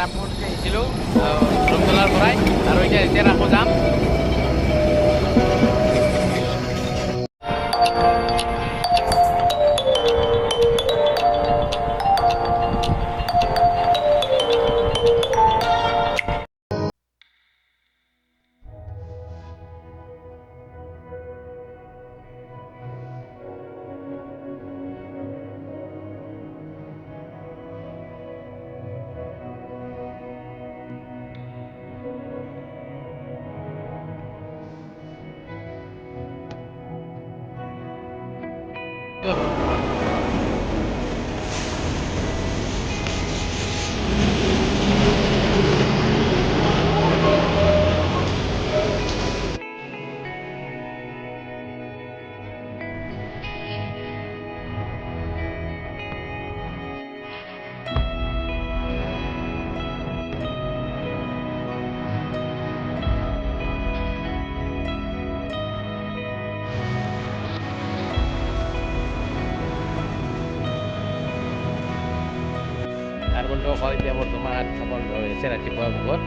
ৰামপুৰ আহিছিলোঁ ৰংগলাৰ পৰাই আৰু এতিয়া আকৌ যাম। আৰু বন্ধুসকল এতিয়া বৰ্তমান 8টা বন্ধ হৈ আছে ৰাতিপুৱা ভাগত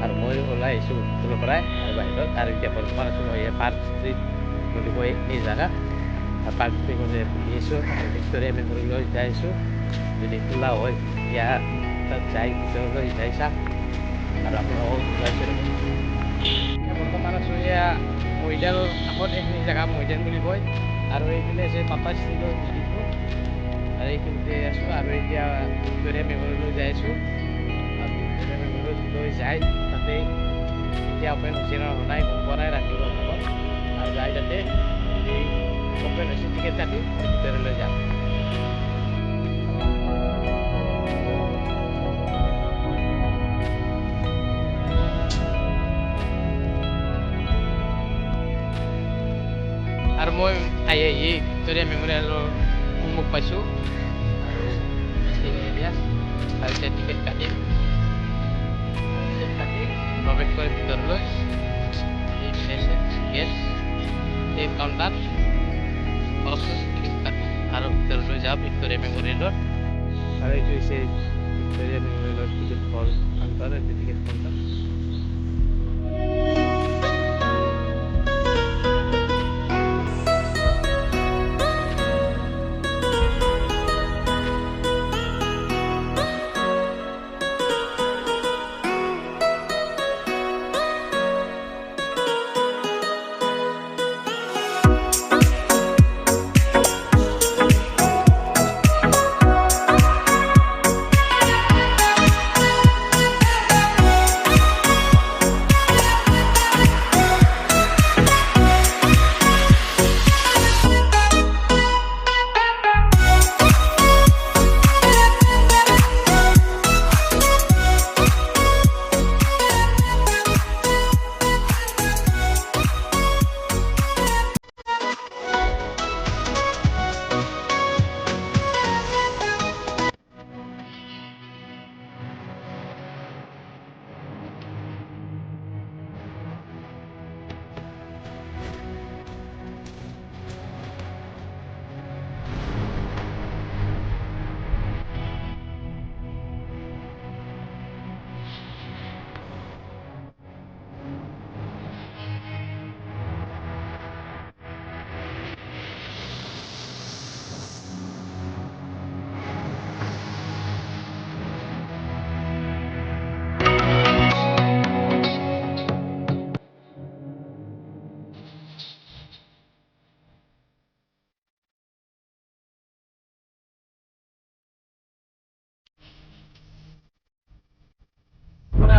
আৰু মই ওলাই আহিছোঁ হোটেলৰ পৰাই আৰু বাহিৰত আৰু এতিয়া বৰ্তমান আছোঁ মই পাৰ্ক ষ্ট্ৰীট বুলি কয় এই জেগা পাৰ্ক ষ্ট্ৰীট বহি আছোঁ আৰু ভিক্টৰিয়া মেমৰিয়েললৈ যাই আছোঁ। যদি খোলা হয় এতিয়া তাত যাই ভিতৰলৈ যাই চাম আৰু আপোনালোকক ওলাইছোঁ। এতিয়া বৰ্তমান আছোঁ এয়া মৈদানৰ কাষত এইখিনি জেগা মৈদান বুলি কয় আৰু এইপিনে আছে টাটা ষ্টীলৰ বিল্ডিংটো আৰু এইখিনিতে আছোঁ আৰু এতিয়া ভিক্টৰিয়া মেমৰিয়েললৈ যাই আছোঁ আৰু ভিক্টৰিয়া মেমৰিয়েললৈ যাই তাতে এতিয়া অপেন হৈছে নে হোৱা নাই গম পোৱা নাই ৰাতিপুৱা ভাগত আৰু যাই তাতে এই অপেন হৈছে টিকেট কাটি ভিতৰলৈ যাম। আৰু মই আহি ভিক্টৰিয়া মেমৰিয়েলৰ সন্মুখ পাইছোঁ আৰু এতিয়া টিকেট কাটিম প্ৰৱেশ কৰি ভিতৰলৈ গেট এই কাউণ্টাৰ টিকেট কাটি আৰু ভিতৰলৈ যাওঁ ভিক্টৰিয়া মেমৰিয়েলৰ আৰু এইটো হৈছে ভিক্টৰিয়া মেমৰিয়েলৰ টিকেট কাউণ্টাৰ টিকেট কাউণ্টাৰ।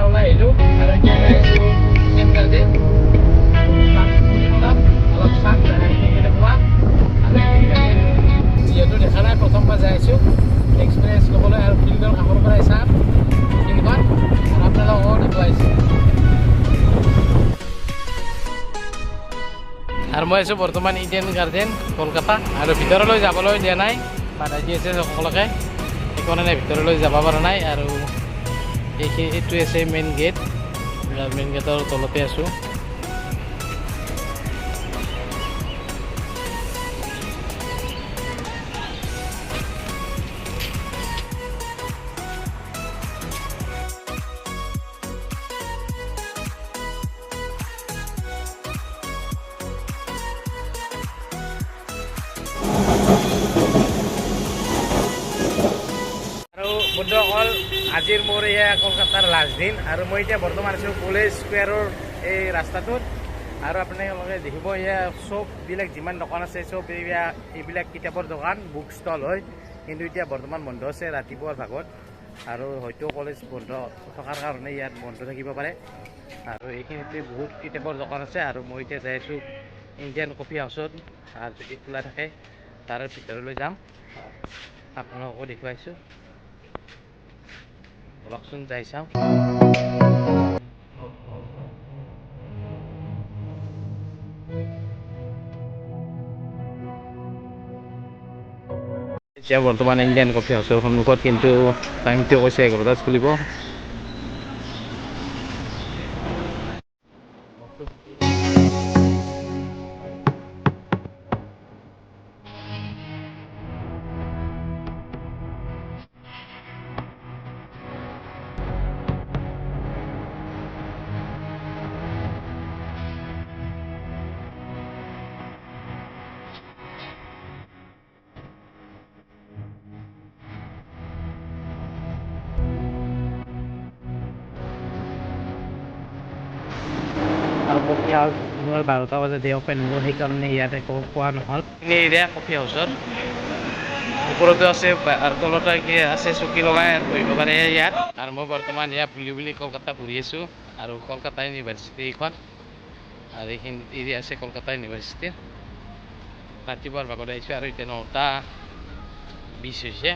ওলাই আহিলোঁ আৰু এতিয়া গৈ আছোঁ চেণ্টাৰতে অলপ চাম কেনেকুৱা আৰু যিহেতু দেখা নাই প্ৰথমবাৰ যাই আছোঁ এক্সপিৰিয়েঞ্চ ল'বলৈ আৰু ফিল্ডৰ কাষৰ পৰাই চাম ফিল্ডখন আৰু আপোনালোকক দেখুৱাইছোঁ। আৰু মই আছোঁ বৰ্তমান ইডেন গাৰ্ডেন কলকাতা আৰু ভিতৰলৈ যাবলৈ দিয়া নাই বাধা দি আছে সকলোকে সেইকাৰণে ভিতৰলৈ যাব পৰা নাই আৰু এইটো আছে মেইন গেট গেটৰ তলতে আছোঁ। বন্ধুসকল আজিৰ মোৰ এয়া কলকাতাৰ লাষ্ট দিন আৰু মই এতিয়া বৰ্তমান আছোঁ কলেজ স্কুৱেৰৰ এই ৰাস্তাটোত আৰু আপোনালোকে দেখিব এয়া চববিলাক যিমান দোকান আছে চব এইবিলাক কিতাপৰ দোকান বুক ষ্টল হয় কিন্তু এতিয়া বৰ্তমান বন্ধ আছে ৰাতিপুৱাৰ ভাগত আৰু হয়তো কলেজ বন্ধ থকাৰ কাৰণে ইয়াত বন্ধ থাকিব পাৰে আৰু এইখিনিতে বহুত কিতাপৰ দোকান আছে আৰু মই এতিয়া যাই আছোঁ ইণ্ডিয়ান কফি হাউচত আৰু যদি খোলা থাকে তাৰ ভিতৰলৈ যাম আপোনালোকো দেখুৱাইছোঁ বলকচোন যাই চাওঁ এতিয়া বৰ্তমান ইণ্ডিয়ান কফি হাউচৰ সন্মুখত কিন্তু টাইমটো কৈছে 11টাত খুলিব আৰু কফি হাউচ 12টা বজাত দিয়ে অপেন হ'ব সেইকাৰণে ইয়াতে একো কোৱা নহ'ল এৰিয়া কফি হাউচত ওপৰতো আছে আৰু তলতে আছে চকী লগাই বহিব পাৰে ইয়াত আৰু মই বৰ্তমান ইয়াত বুলি কলকাতা ঘূৰি আছোঁ আৰু কলকাতা ইউনিভাৰ্চিটি এইখন আৰু এইখিনি এৰিয়া আছে কলকাতা ইউনিভাৰ্চিটিৰ ৰাতিপুৱাৰ ভাগত আহিছোঁ আৰু এতিয়া 9:20 হৈছে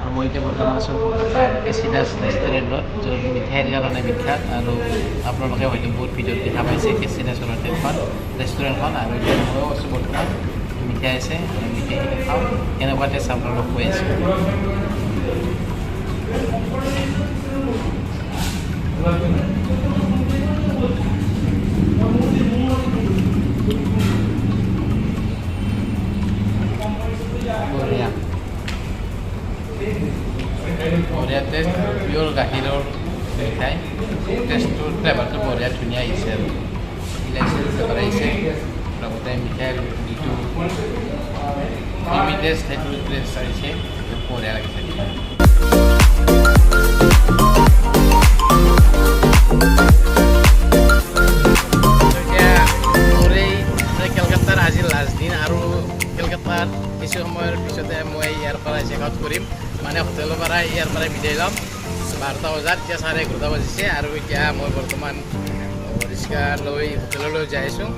আৰু মই এতিয়া বৰ্তমান আছোঁ কেচিনাছ ৰেষ্টুৰেণ্টত য'ত মিঠাইৰ কাৰণে বিখ্যাত আৰু আপোনালোকে হয়তো বহুত ভিডিঅ'ত দেখা পাইছে কেচিনাছৰ হোটেলখন ৰেষ্টুৰেণ্টখন আৰু এতিয়া ময়ো আছোঁ বৰ্তমান মিঠাই আছে মিঠাইখিনি খাওঁ কেনেকুৱা টেষ্ট আপোনালোকক কৈ আছোঁ বঢ়িয়া টেষ্ট পিয়ৰ গাখীৰৰ মিঠাই টেষ্টটো ফ্লেভাৰটো বঢ়িয়া ধুনীয়া আহিছে আৰু ইলাইচি ফ্লেভাৰ আহিছে লগতে মিঠাইৰ যিটো ক্ৰিমি টেষ্ট সেইটো টেষ্ট আহিছে বঢ়িয়া লাগিছে কলকাতাৰ আজি লাষ্ট দিন আৰু কলকাতাত কিছু সময়ৰ পিছতে মই ইয়াৰ পৰা চেক আউট কৰিম মানে হোটেলৰ পৰা ইয়াৰ পৰা বিদায় ল'ম 12টা বজাত এতিয়া 11:30 বাজিছে আৰু এতিয়া মই বৰ্তমান ৰিক্সা লৈ হোটেললৈ যাই আছোঁ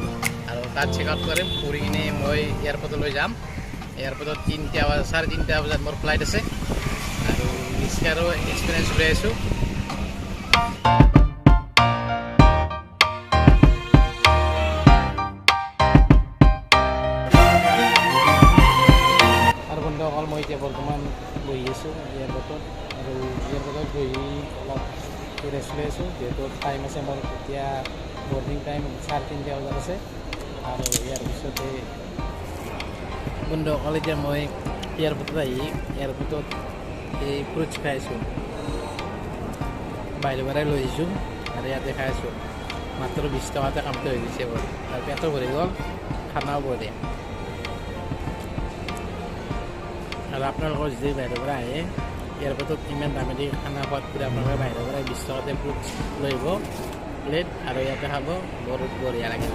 আৰু তাত চেক আউট কৰিম কৰি কিনে মই এয়াৰপৰ্টলৈ যাম এয়াৰপৰ্টত 3:30 বজাত মোৰ ফ্লাইট আছে আৰু ৰিক্সাৰো এক্সপিৰিয়েঞ্চ লৈ আছোঁ অকল মই এতিয়া বৰ্তমান বহি আছোঁ এয়াৰপৰ্টত আৰু এয়াৰপৰ্টত বহি অলপ ৰেষ্ট লৈ আছোঁ যিহেতু টাইম আছে মোৰ এতিয়া বৰ্ডিং টাইম 3:30 বজাত আছে আৰু ইয়াৰ পিছতে বন্ধুসকল এতিয়া মই এয়াৰপৰ্টত আহি এয়াৰপৰ্টত এই ফ্ৰুটছ খাই আছোঁ বাহিৰৰ পৰাই লৈ আহিছোঁ আৰু ইয়াতে খাই আছোঁ মাত্ৰ 20 টকাতে কামটো হৈ গৈছে মোৰ আৰু পেটো ভৰি গ'ল খানাও বঢ়িয়া আৰু আপোনালোকৰ যদি বাহিৰৰ পৰা আহে এয়াৰপৰ্টত ইমান দামেদি খানা খোৱাত কৰি আপোনালোকে বাহিৰৰ পৰা 20 টকাতে ফ্ৰুটছ লৈ আহিব প্লেট আৰু ইয়াতে খাব বৰ বঢ়িয়া লাগে